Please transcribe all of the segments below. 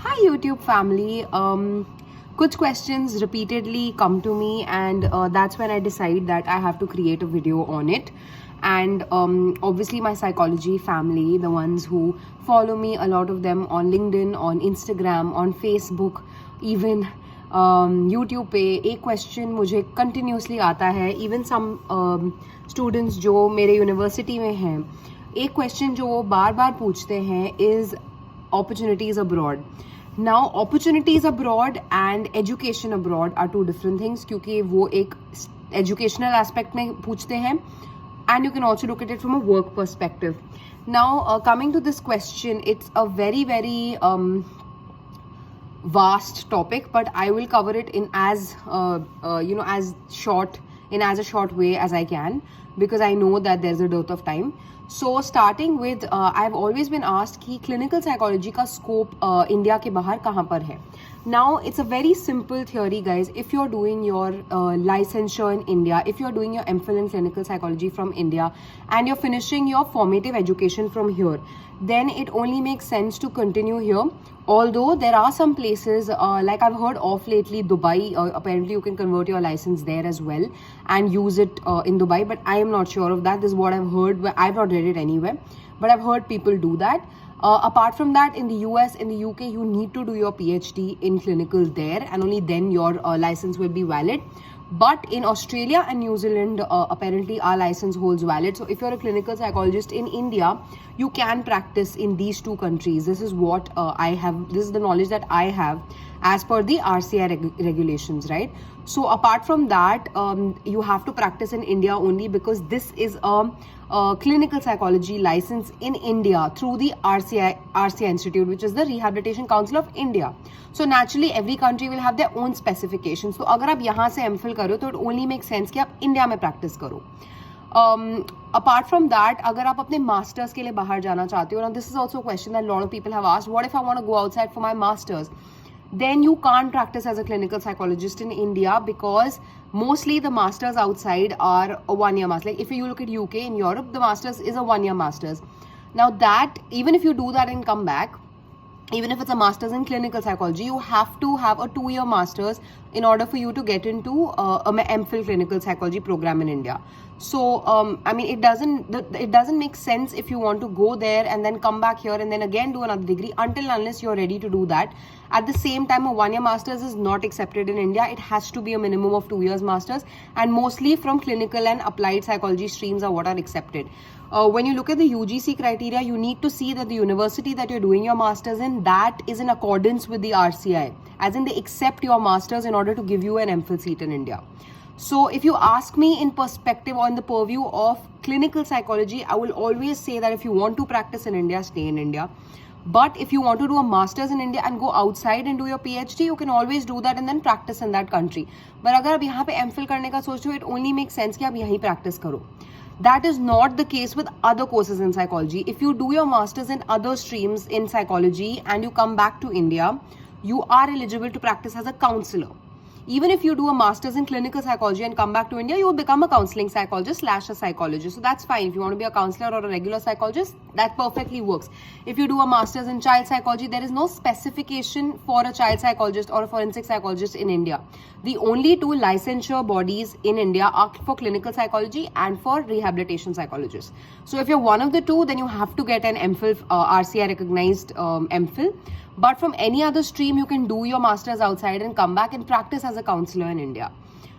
Hi YouTube family. Kuch questions repeatedly come to me, and that's when I decide that I have to create a video on it. And obviously, my psychology family, the ones who follow me, a lot of them on LinkedIn, on Instagram, on Facebook, even YouTube पे एक question मुझे continuously आता है. Even some students जो मेरे university में हैं, एक क्वेश्चन जो वो बार बार पूछते हैं is opportunities abroad. Now opportunities abroad and education abroad are two different things, क्योंकि वो एक educational aspect में पूछते हैं and you can also look at it from a work perspective. Now coming to this question, it's a very vast topic, but I will cover it in as as a short way as I can, because I know that there's a dearth of time. So starting with, I've always been asked कि clinical psychology का scope India के बाहर कहाँ पर है. Now it's a very simple theory, guys. If you're doing your licensure in India, if you're doing your MPhil in clinical psychology from India, and you're finishing your formative education from here, then it only makes sense to continue here. Although there are some places, like I've heard of lately, Dubai, apparently you can convert your license there as well and use it in Dubai, but I am not sure of that. This is what I've heard, but I've not read it anywhere, but I've heard people do that. Apart from that, in the US, in the UK, you need to do your PhD in clinical there, and only then your license will be valid. But in Australia and New Zealand, apparently our license holds valid. So if you're a clinical psychologist in India, you can practice in these two countries. This is what this is the knowledge that I have as per the RCI regulations, right? So apart from that, you have to practice in India only, because this is a clinical psychology license in India through the RCI Institute, which is the Rehabilitation Council of India. So naturally every country will have their own specifications. So अगर आप यहाँ से MPhil करो तो it only makes sense कि आप India में practice करो. Apart from that, अगर आप अपने masters के लिए बाहर जाना चाहते हो, now this is also a question that a lot of people have asked, what if I want to go outside for my masters? Then you can't practice as a clinical psychologist in India, because mostly the masters outside are a 1 year master. Like if you look at UK, in Europe, the masters is a 1 year masters. Now that, even if you do that and come back, even if it's a master's in clinical psychology, you have to have a 2 year master's in order for you to get into a MPhil clinical psychology program in India. So I mean, it doesn't make sense if you want to go there and then come back here and then again do another degree, until unless you're ready to do that. At the same time, a 1 year master's is not accepted in India. It has to be a minimum of 2 years master's, and mostly from clinical and applied psychology streams are what are accepted. When you look at the UGC criteria, you need to see that the university that you're doing your masters in, that is in accordance with the RCI, as in they accept your masters in order to give you an MPhil seat in India. So if you ask me in perspective or in the purview of clinical psychology, I will always say that if you want to practice in India, stay in India. But if you want to do a master's in India and go outside and do your PhD, you can always do that and then practice in that country. But अगर आप यहाँ पे MPhil करने का सोचते हो, it only makes sense कि आप यहीं practice करो. That is not the case with other courses in psychology. If you do your masters in other streams in psychology and you come back to India, you are eligible to practice as a counselor. Even if you do a master's in clinical psychology and come back to India, you will become a counseling psychologist / a psychologist. So that's fine. If you want to be a counselor or a regular psychologist, that perfectly works. If you do a master's in child psychology, there is no specification for a child psychologist or a forensic psychologist in India. The only two licensure bodies in India are for clinical psychology and for rehabilitation psychologists. So if you're one of the two, then you have to get an MPhil, RCI recognized MPhil. But from any other stream, you can do your masters outside and come back and practice as a counselor in India.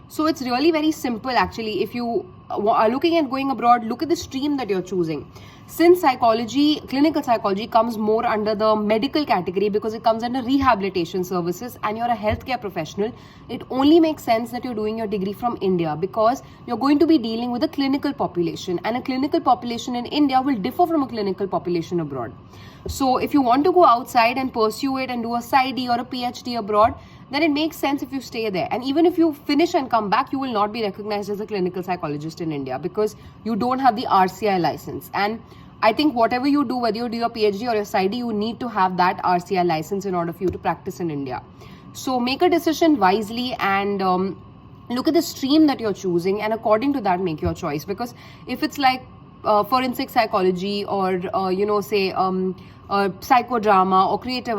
So it's really very simple actually. If you are looking at going abroad, look at the stream that you're choosing. Since psychology, clinical psychology comes more under the medical category because it comes under rehabilitation services and you're a healthcare professional, it only makes sense that you're doing your degree from India, because you're going to be dealing with a clinical population, and a clinical population in India will differ from a clinical population abroad. So if you want to go outside and pursue it and do a PsyD or a PhD abroad, then it makes sense if you stay there. And even if you finish and come back, you will not be recognized as a clinical psychologist in India because you don't have the RCI license. And I think whatever you do, whether you do your PhD or your PsyD, you need to have that RCI license in order for you to practice in India. So make a decision wisely and look at the stream that you're choosing, and according to that, make your choice. Because if it's like forensic psychology or, say, psychodrama or creative